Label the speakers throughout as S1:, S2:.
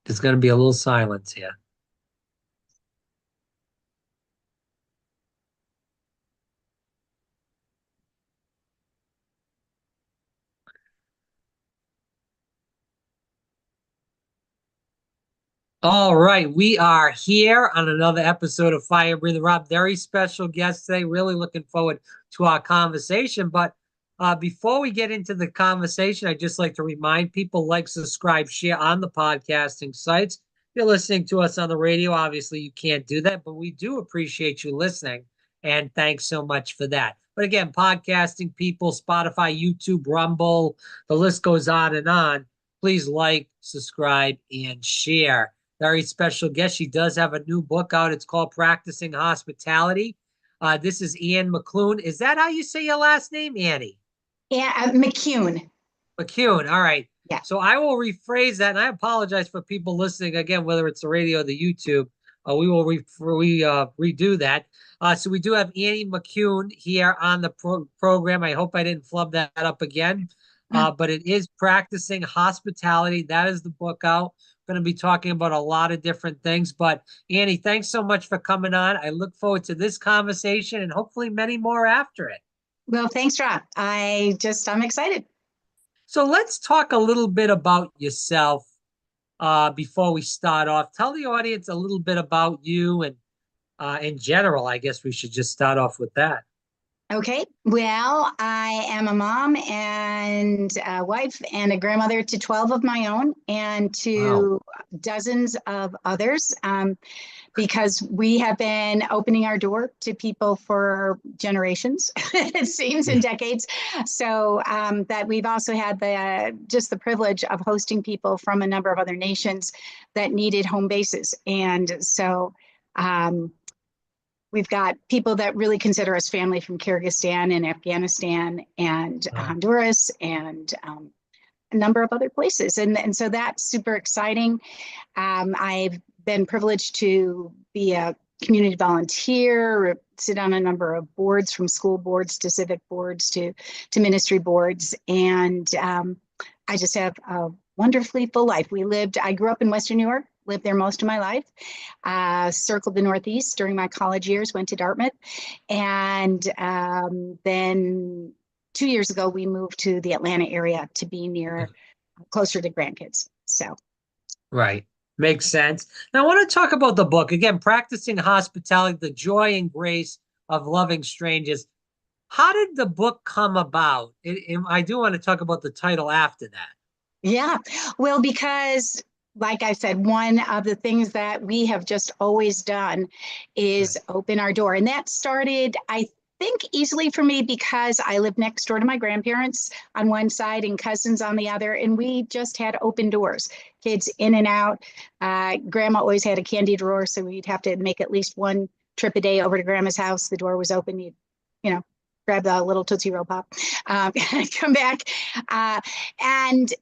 S1: There's going to be a little silence here. All right, we are here on another episode of Fire Breather Rob. Very special guest today. Really looking forward to our conversation. But before we get into the conversation, I'd just like to remind people like, subscribe, share on the podcasting sites. If you're listening to us on the radio, obviously you can't do that, but we do appreciate you listening. And thanks so much for that. But again, podcasting people, Spotify, YouTube, Rumble, the list goes on and on. Please like, subscribe, and share. Very special guest. She does have a new book out. It's called Practicing Hospitality. This is Anne McCune. Is that how you say your last name, Annie?
S2: Yeah, McCune.
S1: McCune. All right.
S2: Yeah.
S1: So I will rephrase that, and I apologize for people listening again, whether it's the radio or the YouTube. We will redo that. So we do have Annie McCune here on the program. I hope I didn't flub that up again. But it is Practicing Hospitality. That is the book out. Going to be talking about a lot of different things. But Annie, thanks so much for coming on. I look forward to this conversation and hopefully many more after it.
S2: Well, thanks, Rob. I'm excited.
S1: So let's talk a little bit about yourself before we start off. Tell the audience a little bit about you and in general. I guess we should just start off with that.
S2: Okay. Well, I am a mom and a wife and a grandmother to 12 of my own and to dozens of others, because we have been opening our door to people for generations, it seems, in decades. So that we've also had the privilege of hosting people from a number of other nations that needed home bases. And so we've got people that really consider us family from Kyrgyzstan and Afghanistan and Honduras and a number of other places. And so that's super exciting. I've been privileged to be a community volunteer, sit on a number of boards, from school boards to civic boards to ministry boards. And I just have a wonderfully full life. I grew up in Western New York, lived there most of my life, circled the Northeast during my college years, went to Dartmouth. And then 2 years ago, we moved to the Atlanta area to be closer to grandkids. So.
S1: Right. Makes sense. Now, I want to talk about the book again, Practicing Hospitality, the Joy and Grace of Loving Strangers. How did the book come about? I do want to talk about the title after that.
S2: Yeah, well, because like I said, one of the things that we have just always done is open our door. And that started, I think, easily for me because I lived next door to my grandparents on one side and cousins on the other. And we just had open doors, kids in and out. Grandma always had a candy drawer, so we'd have to make at least one trip a day over to Grandma's house. The door was open. You know, grab the little Tootsie Roll Pop, come back. And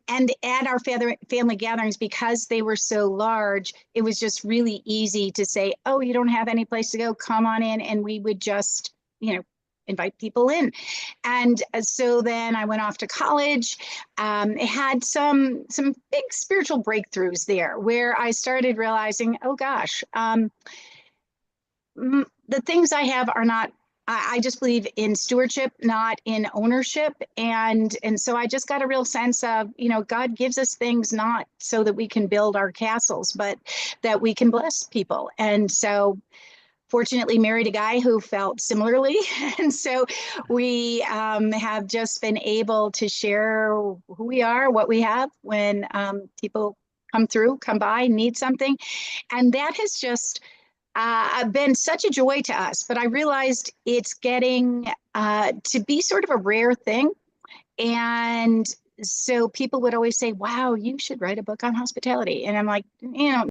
S2: at our family gatherings, because they were so large, it was just really easy to say, oh, you don't have any place to go, come on in. And we would just, invite people in. And so then I went off to college. Had some big spiritual breakthroughs there where I started realizing, oh gosh, the things I have are not, I just believe in stewardship, not in ownership. And so I just got a real sense of, God gives us things not so that we can build our castles, but that we can bless people. And so fortunately married a guy who felt similarly. And so we have just been able to share who we are, what we have when people come by, need something. And that has just been such a joy to us, but I realized it's getting to be sort of a rare thing. And so people would always say, wow, you should write a book on hospitality. And I'm like,